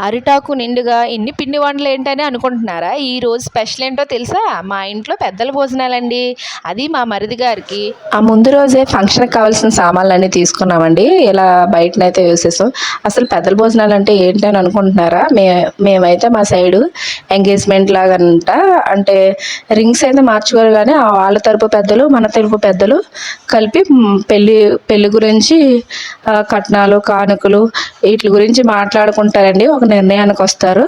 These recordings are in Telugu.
అరిటాకు నిండుగా ఇన్ని పిండి వంటలు ఏంటని అనుకుంటున్నారా? ఈరోజు స్పెషల్ ఏంటో తెలుసా? మా ఇంట్లో పెద్దల భోజనాలండి. అది మా మరిది గారికి. ఆ ముందు రోజే ఫంక్షన్కి కావాల్సిన సామాన్లన్నీ తీసుకున్నామండి. ఇలా బయటనైతే వేసేసాం. అసలు పెద్దల భోజనాలు అంటే ఏంటి అని అనుకుంటున్నారా? మేమైతే మా సైడు ఎంగేజ్మెంట్ లాగంట. అంటే రింగ్స్ అయితే మార్చుకోరు కానీ వాళ్ళ తరపు పెద్దలు మన తరపు పెద్దలు కలిపి పెళ్లి గురించి కట్నాలు కానుకలు వీటి గురించి మాట్లాడుకుంటారండి. ఒక నిర్ణయానికి వస్తారు.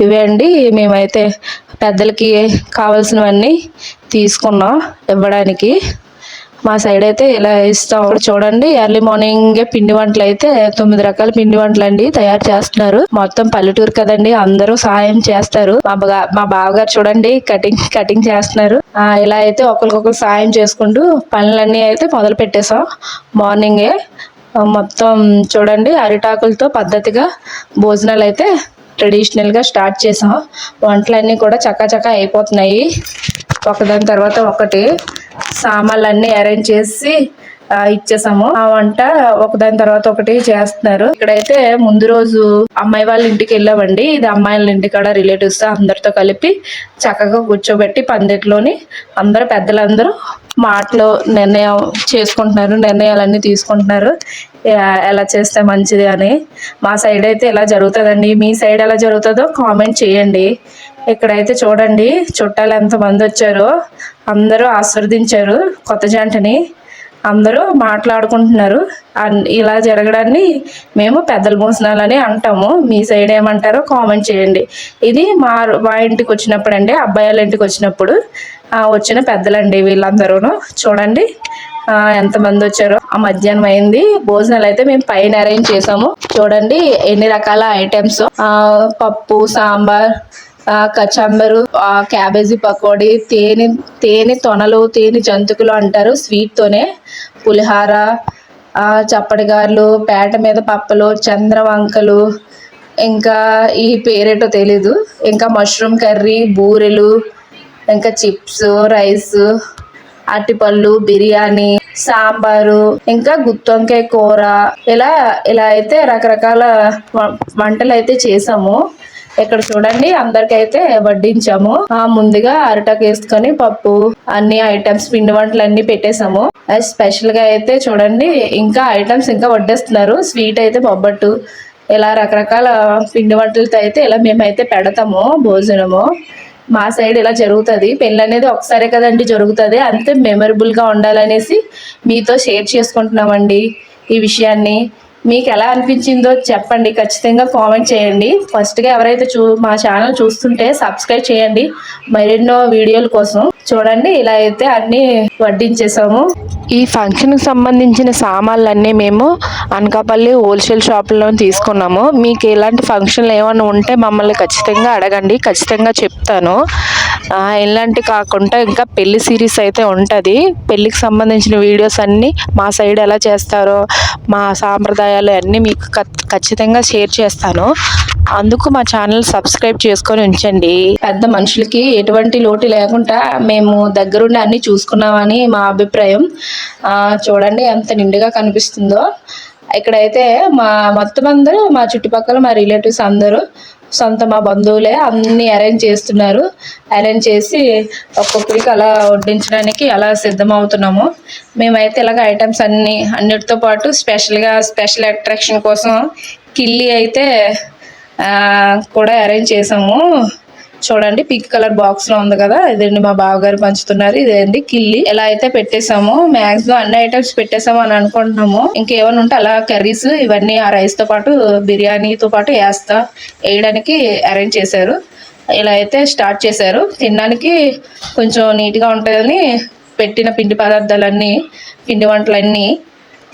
ఇవే అండి, మేమైతే పెద్దలకి కావాల్సినవన్నీ తీసుకున్నాం ఇవ్వడానికి. మా సైడ్ అయితే ఇలా ఇస్తాం. చూడండి, ఎర్లీ మార్నింగే పిండి వంటలు అయితే 9 రకాల పిండి వంటలు అండి తయారు చేస్తున్నారు. మొత్తం పల్లెటూరు కదండి, అందరూ సహాయం చేస్తారు. మా బావగారు చూడండి కటింగ్ చేస్తున్నారు. ఇలా అయితే ఒకరికొకరు సాయం చేసుకుంటూ పనులన్నీ అయితే మొదలు పెట్టేశాం మార్నింగే. మొత్తం చూడండి, అరిటాకులతో పద్ధతిగా భోజనాలు అయితే ట్రెడిషనల్గా స్టార్ట్ చేసాం. వంటలన్నీ కూడా చక్కా అయిపోతున్నాయి. ఒకదాని తర్వాత ఒకటి సామాన్లు అన్నీ అరేంజ్ చేసి ఇచ్చేసాము. ఆ వంట ఒకదాని తర్వాత ఒకటి చేస్తున్నారు. ఇక్కడైతే ముందు రోజు అమ్మాయి వాళ్ళ ఇంటికి వెళ్ళామండి. ఇది అమ్మాయిల ఇంటి కాడ రిలేటివ్స్ అందరితో కలిపి చక్కగా కూర్చోబెట్టి పందిట్లోని అందరూ పెద్దలందరూ మాటలు నిర్ణయం చేసుకుంటున్నారు, నిర్ణయాలన్నీ తీసుకుంటున్నారు ఎలా చేస్తే మంచిది అని. మా సైడ్ అయితే ఇలా జరుగుతుందండి. మీ సైడ్ ఎలా జరుగుతుందో కామెంట్ చేయండి. ఇక్కడైతే చూడండి, చుట్టాలు ఎంతమంది వచ్చారో అందరూ ఆశీర్వదించారు కొత్త జంటని. అందరూ మాట్లాడుకుంటున్నారు. ఇలా జరగడాన్ని మేము పెద్దల భోజనాలని అంటాము. మీ సైడ్ ఏమంటారో కామెంట్ చేయండి. ఇది మా ఇంటికి వచ్చినప్పుడు అండి, అబ్బాయి వాళ్ళ ఇంటికి వచ్చినప్పుడు వచ్చిన పెద్దలండి వీళ్ళందరూ. చూడండి ఎంతమంది వచ్చారో. ఆ మధ్యాహ్నం అయింది, భోజనాలు అయితే మేము పైన అరేంజ్ చేసాము. చూడండి ఎన్ని రకాల ఐటమ్స్, పప్పు, సాంబార్, కచంబరు, క్యాబేజీ పకోడీ, తేనె తొనలు, తేనె జంతుకులు అంటారు స్వీట్ తోనే, పులిహార, చప్పటిగారులు, పేట మీద పప్పలు, చంద్రవంకలు, ఇంకా ఈ పేరేటో తెలీదు, ఇంకా మష్రూమ్ కర్రీ, బూరెలు, ఇంకా చిప్స్, రైస్, అరటిపళ్ళు, బిర్యానీ, సాంబారు, ఇంకా గుత్తొంకాయ కూర, ఇలా అయితే రకరకాల వంటలు అయితే చేసాము. ఇక్కడ చూడండి అందరికైతే వడ్డించాము. ముందుగా అరిటాకు వేసుకొని పప్పు, అన్ని ఐటమ్స్, పిండి వంటలు అన్ని పెట్టేసాము. స్పెషల్ గా అయితే చూడండి ఇంకా ఐటమ్స్ ఇంకా వడ్డిస్తున్నారు. స్వీట్ అయితే బొబ్బట్టు, ఇలా రకరకాల పిండి వంటలతో అయితే ఇలా మేమైతే పెడతాము భోజనము. మా సైడ్ ఇలా జరుగుతుంది. పెళ్ళి అనేది ఒకసారి కదండి జరుగుతుంది, అంతే మెమరబుల్ గా ఉండాలనేసి మీతో షేర్ చేసుకుంటున్నామండి ఈ విషయాన్ని. మీకు ఎలా అనిపించిందో చెప్పండి, ఖచ్చితంగా కామెంట్ చేయండి. ఫస్ట్గా ఎవరైతే మా ఛానల్ చూస్తుంటే సబ్స్క్రైబ్ చేయండి మరెన్నో వీడియోల కోసం. చూడండి ఇలా అయితే అన్నీ వడ్డించేసాము. ఈ ఫంక్షన్కి సంబంధించిన సామాన్లన్నీ మేము అనకాపల్లి హోల్సేల్ షాప్లో తీసుకున్నాము. మీకు ఇలాంటి ఫంక్షన్లు ఏమైనా ఉంటే మమ్మల్ని ఖచ్చితంగా అడగండి, ఖచ్చితంగా చెప్తాను. ఇలాంటి కాకుండా ఇంకా పెళ్లి సిరీస్ అయితే ఉంటుంది. పెళ్ళికి సంబంధించిన వీడియోస్ అన్నీ మా సైడ్ ఎలా చేస్తారో, మా సాంప్రదాయాలు అన్నీ మీకు ఖచ్చితంగా షేర్ చేస్తాను. అందుకు మా ఛానల్ సబ్స్క్రైబ్ చేసుకొని ఉంచండి. పెద్ద మనుషులకి ఎటువంటి లోటు లేకుండా మేము దగ్గరుండి అన్ని చూసుకున్నామని మా అభిప్రాయం. చూడండి ఎంత నిండుగా కనిపిస్తుందో. ఇక్కడైతే మొత్తం అందరూ మా చుట్టుపక్కల మా రిలేటివ్స్ అందరూ మా బంధువులే అన్ని అరేంజ్ చేస్తున్నారు. అరేంజ్ చేసి ఒక్కొక్కరికి అలా వడ్డించడానికి అలా సిద్ధమవుతున్నాము. మేమైతే ఇలాగ ఐటమ్స్ అన్నిటితో పాటు స్పెషల్ అట్రాక్షన్ కోసం కిల్లి అయితే కూడా అరేంజ్ చేసాము. చూడండి పింక్ కలర్ బాక్స్ లో ఉంది కదా, ఇదండి మా బావగారు పంచుతున్నారు. ఇదేంటి కిల్లి. ఎలా అయితే పెట్టేసాము, మాక్సిమం అన్ని ఐటమ్స్ పెట్టేసాము అని అనుకుంటున్నాము. ఇంకేమైనా ఉంటే అలా కర్రీస్ ఇవన్నీ ఆ రైస్ తో పాటు బిర్యానీతో పాటు వేయడానికి అరేంజ్ చేశారు. ఇలా అయితే స్టార్ట్ చేశారు. తినడానికి కొంచెం నీట్గా ఉంటుందని పెట్టిన పిండి పదార్థాలన్నీ, పిండి వంటలన్నీ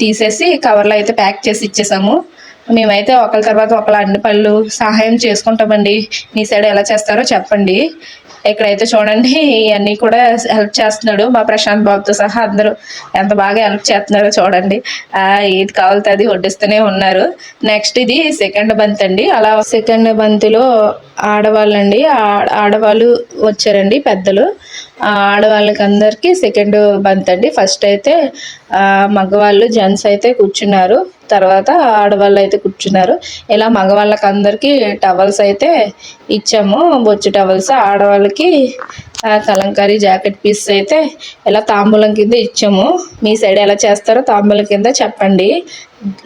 తీసేసి కవర్లో అయితే ప్యాక్ చేసి ఇచ్చేసాము. మేమైతే ఒకరి తర్వాత ఒకరు అన్ని పళ్ళు సహాయం చేసుకుంటామండి. మీ సైడ్ ఎలా చేస్తారో చెప్పండి. ఇక్కడైతే చూడండి ఇవన్నీ కూడా హెల్ప్ చేస్తున్నాడు మా ప్రశాంత్ బాబుతో సహా అందరూ ఎంత బాగా హెల్ప్ చేస్తున్నారో చూడండి. ఏది కావాలితే అది వడ్డిస్తూనే ఉన్నారు. నెక్స్ట్ ఇది సెకండ్ బంతి అండి. అలా సెకండ్ బంతిలో ఆడవాళ్ళండి, ఆడవాళ్ళు వచ్చారండి పెద్దలు. ఆడవాళ్ళకి అందరికీ సెకండ్ బంత్ అండి. ఫస్ట్ అయితే మగవాళ్ళు జెంట్స్ అయితే కూర్చున్నారు, తర్వాత ఆడవాళ్ళు అయితే కూర్చున్నారు. ఇలా మగవాళ్ళకి అందరికీ టవల్స్ అయితే ఇచ్చాము, బొచ్చు టవల్స్. ఆడవాళ్ళకి కలంకారీ జాకెట్ పీస్ అయితే ఇలా తాంబూలం కింద ఇచ్చాము. మీ సైడ్ ఎలా చేస్తారో తాంబూలం కింద చెప్పండి,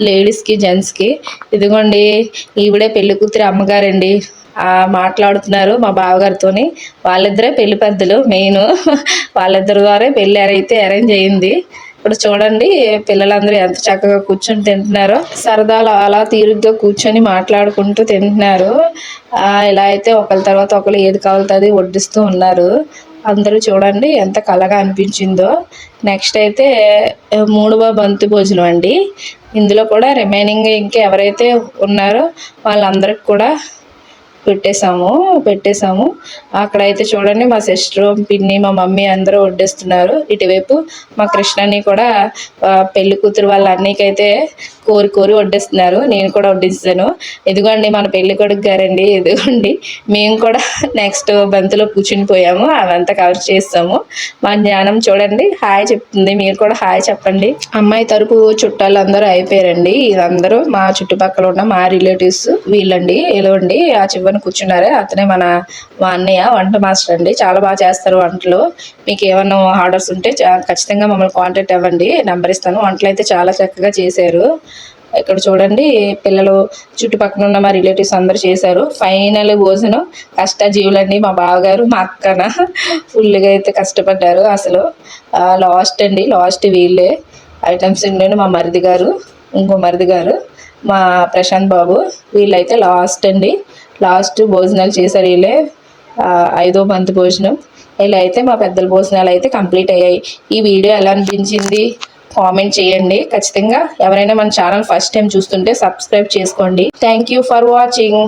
లేడీస్కి జెంట్స్కి. ఇదిగోండి, ఈవిడే పెళ్లి కూతురి అమ్మగారండి. మాట్లాడుతున్నారు మా బావగారితోని. వాళ్ళిద్దరే పెళ్లి పెద్దలు మెయిన్. వాళ్ళిద్దరి ద్వారా పెళ్లి అయితే అరేంజ్ అయింది. ఇప్పుడు చూడండి, పిల్లలందరూ ఎంత చక్కగా కూర్చొని తింటున్నారో. సరదాలు అలా తీరుగ్గా కూర్చొని మాట్లాడుకుంటూ తింటున్నారు. ఇలా అయితే ఒకరి తర్వాత ఒకరు ఏది కావాలితే అది వడ్డిస్తూ ఉన్నారు. అందరూ చూడండి ఎంత కళగా అనిపించిందో. నెక్స్ట్ అయితే 3వ బంతి భోజనం అండి. ఇందులో కూడా రిమైనింగ్ ఇంకా ఎవరైతే ఉన్నారో వాళ్ళందరికి కూడా పెట్టేశాము. అక్కడైతే చూడండి, మా సిస్టర్, పిన్ని, మా మమ్మీ అందరూ వడ్డిస్తున్నారు. ఇటువైపు మా కృష్ణని కూడా పెళ్లి కూతురు వాళ్ళ అన్నయ్యకైతే కోరి వడ్డిస్తున్నారు. నేను కూడా వడ్డిస్తాను. ఇదిగోండి మన పెళ్లి కొడుకు గారండి. ఇదిగోండి, మేము కూడా నెక్స్ట్ బంతిలో కూర్చుని పోయాము. అవంతా కవర్ చేస్తాము. మా జ్ఞానం చూడండి హాయ్ చెప్తుంది. మీరు కూడా హాయ్ చెప్పండి. అమ్మాయి తరపు చుట్టాలు అందరూ అయిపోయారండి. ఇదందరూ మా చుట్టుపక్కల ఉన్న మా రిలేటివ్స్ వీళ్ళండి. ఇలాండి ఆ చివరిని కూర్చున్నారే అతనే మా అన్నయ్య, వంట మాస్టర్ అండి. చాలా బాగా చేస్తారు వంటలు. మీకు ఏమన్నా ఆర్డర్స్ ఉంటే ఖచ్చితంగా మమ్మల్ని కాంటాక్ట్ అవ్వండి, నెంబర్ ఇస్తాను. వంటలు అయితే చాలా చక్కగా చేశారు. ఇక్కడ చూడండి, పిల్లలు, చుట్టుపక్కల ఉన్న మా రిలేటివ్స్ అందరూ చేశారు. ఫైనల్ భోజనం కష్టజీవులండి. మా బావగారు, మా అక్కన ఫుల్గా అయితే కష్టపడ్డారు అసలు. లాస్ట్ వీళ్ళే ఐటమ్స్ ఉండండి. మా మరిది గారు, ఇంకో మరిది గారు, మా ప్రశాంత్ బాబు, వీళ్ళైతే లాస్ట్ భోజనాలు చేశారు. వీళ్ళే 5వ బంతి భోజనం. ఇలా అయితే మా పెద్దల భోజనాలు అయితే కంప్లీట్ అయ్యాయి. ఈ వీడియో ఎలా అనిపించింది కామెంట్ చేయండి. ఖచ్చితంగా ఎవరైనా మన ఛానల్ ఫస్ట్ టైం చూస్తుంటే సబ్స్క్రైబ్ చేసుకోండి. Thank you for watching.